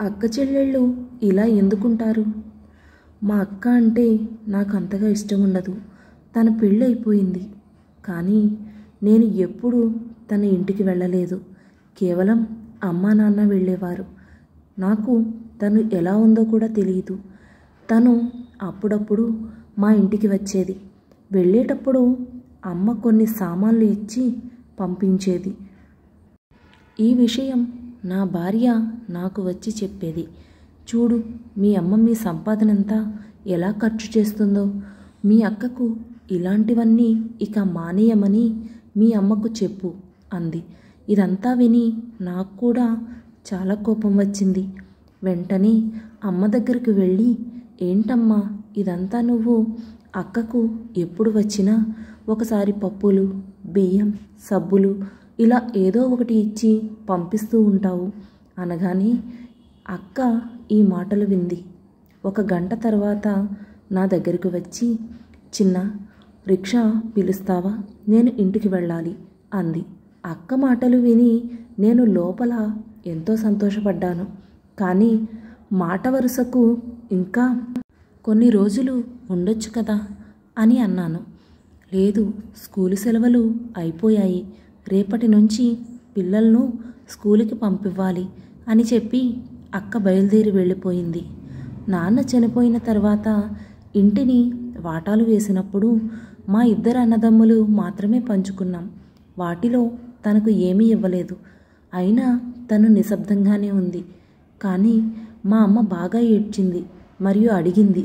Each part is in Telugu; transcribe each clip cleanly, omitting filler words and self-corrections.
అక్క చెల్లెళ్ళు ఇలా ఎందుకుంటారు? మా అక్క అంటే నాకు అంతగా ఇష్టం ఉండదు. తన పెళ్ళి అయిపోయింది, కానీ నేను ఎప్పుడూ తన ఇంటికి వెళ్ళలేదు. కేవలం అమ్మా నాన్న వెళ్ళేవారు. నాకు తను ఎలా ఉందో కూడా తెలియదు. తను అప్పుడప్పుడు మా ఇంటికి వచ్చేది. వెళ్ళేటప్పుడు అమ్మ కొన్ని సామాన్లు ఇచ్చి పంపించేది. ఈ విషయం నా భార్య నాకు వచ్చి చెప్పేది. చూడు, మీ అమ్మ మీ సంపాదనంతా ఎలా ఖర్చు చేస్తుందో. మీ అక్కకు ఇలాంటివన్నీ ఇక మానేయమని మీ అమ్మకు చెప్పు అంది. ఇదంతా విని నాకు కూడా చాలా కోపం వచ్చింది. వెంటనే అమ్మ దగ్గరికి వెళ్ళి, ఏంటమ్మా ఇదంతా నువ్వు అక్కకు ఎప్పుడు వచ్చినా ఒకసారి పప్పులు, బియ్యం, సబ్బులు ఇలా ఏదో ఒకటి ఇచ్చి పంపిస్తూ ఉంటావు అనగానే అక్క ఈ మాటలు వింది. 1 గంట తర్వాత నా దగ్గరికి వచ్చి, చిన్న రిక్షా పిలుస్తావా, నేను ఇంటికి వెళ్ళాలి అంది. అక్క మాటలు విని నేను లోపల ఎంతో సంతోషపడ్డాను. కానీ మాట వరుసకు ఇంకా కొన్ని రోజులు ఉండొచ్చు కదా అని అన్నాను. లేదు, స్కూలు సెలవులు అయిపోయాయి, రేపటి నుంచి పిల్లలను స్కూలుకి పంపివ్వాలి అని చెప్పి అక్క బయలుదేరి వెళ్ళిపోయింది. నాన్న చనిపోయిన తర్వాత ఇంటిని వాటాలు వేసినప్పుడు మా 2 అన్నదమ్ములు మాత్రమే పంచుకున్నాం. వాటిలో తనకు ఏమీ ఇవ్వలేదు. అయినా తను నిశ్శబ్దంగానే ఉంది. కానీ మా అమ్మ బాగా ఏడ్చింది మరియు అడిగింది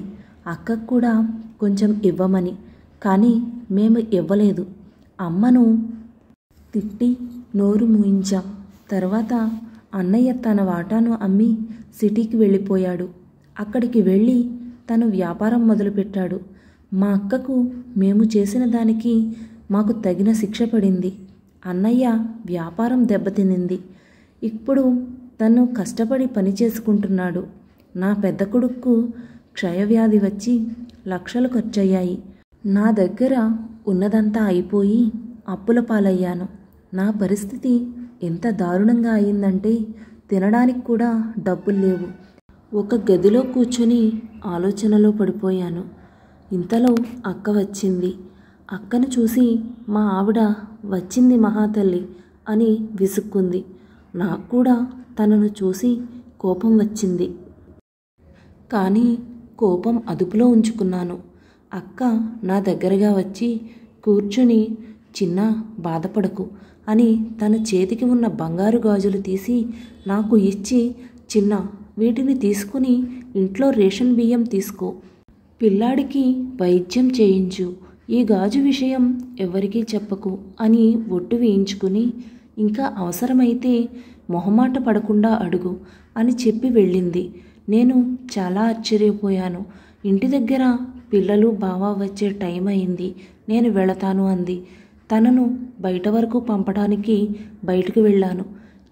అక్కకు కూడా కొంచెం ఇవ్వమని. కానీ మేము ఇవ్వలేదు. అమ్మను తిట్టి నోరు మూయించాం. తర్వాత అన్నయ్య తన వాటాను అమ్మి సిటీకి వెళ్ళిపోయాడు. అక్కడికి వెళ్ళి తను వ్యాపారం మొదలుపెట్టాడు. మా అక్కకు మేము చేసిన దానికి మాకు తగిన శిక్ష పడింది. అన్నయ్య వ్యాపారం దెబ్బతినింది. ఇప్పుడు తను కష్టపడి పని చేసుకుంటున్నాడు. నా పెద్ద కొడుక్కు క్షయవ్యాధి వచ్చి లక్షలు ఖర్చయ్యాయి. నా దగ్గర ఉన్నదంతా అయిపోయి అప్పుల పాలయ్యాను. నా పరిస్థితి ఎంత దారుణంగా అయిందంటే తినడానికి కూడా డబ్బులు లేవు. ఒక గదిలో కూర్చొని ఆలోచనలో పడిపోయాను. ఇంతలో అక్క వచ్చింది. అక్కను చూసి మా ఆవిడ వచ్చింది మహాతల్లి అని విసుక్కుంది. నాకు కూడా తనను చూసి కోపం వచ్చింది. కానీ కోపం అదుపులో ఉంచుకున్నాను. అక్క నా దగ్గరగా వచ్చి కూర్చుని, చిన్న బాధపడకు అని తన చేతికి ఉన్న బంగారు గాజులు తీసి నాకు ఇచ్చి, చిన్న వీటిని తీసుకుని ఇంట్లో రేషన్ బియ్యం తీసుకో, పిల్లాడికి వైద్యం చేయించు, ఈ గాజు విషయం ఎవరికీ చెప్పకు అని ఒట్టు వేయించుకుని, ఇంకా అవసరమైతే మొహమాట పడకుండా అడుగు అని చెప్పి వెళ్ళింది. నేను చాలా ఆశ్చర్యపోయాను. ఇంటి దగ్గర పిల్లలు బావ వచ్చే టైం అయింది, నేను వెళతాను అంది. తనను బయట వరకు పంపడానికి బయటకు వెళ్ళాను.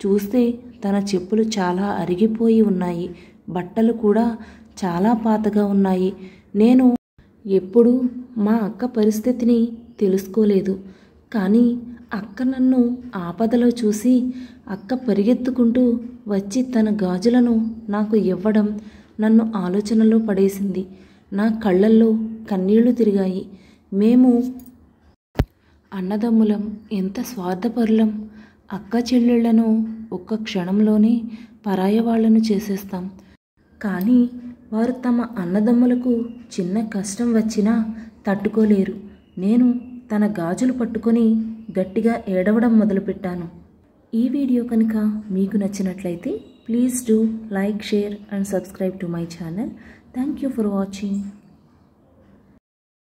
చూస్తే తన చెప్పులు చాలా అరిగిపోయి ఉన్నాయి. బట్టలు కూడా చాలా పాతగా ఉన్నాయి. నేను ఎప్పుడూ మా అక్క పరిస్థితిని తెలుసుకోలేదు. కానీ అక్క నన్ను ఆపదలో చూసి అక్క పరిగెత్తుకుంటూ వచ్చి తన గాజులను నాకు ఇవ్వడం నన్ను ఆలోచనలో పడేసింది. నా కళ్ళల్లో కన్నీళ్లు తిరిగాయి. మేము అన్నదమ్ములం ఎంత స్వార్థపరులం. అక్క చెల్లెళ్లను ఒక్క క్షణంలోనే పరాయ వాళ్లను చేసేస్తాం. కానీ వారు తమ అన్నదమ్ములకు చిన్న కష్టం వచ్చినా తట్టుకోలేరు. నేను తన గాజులు పట్టుకొని గట్టిగా ఏడవడం మొదలుపెట్టాను. ఈ వీడియో కనుక మీకు నచ్చినట్లయితే please do like, share and subscribe to my channel. Thank you for watching.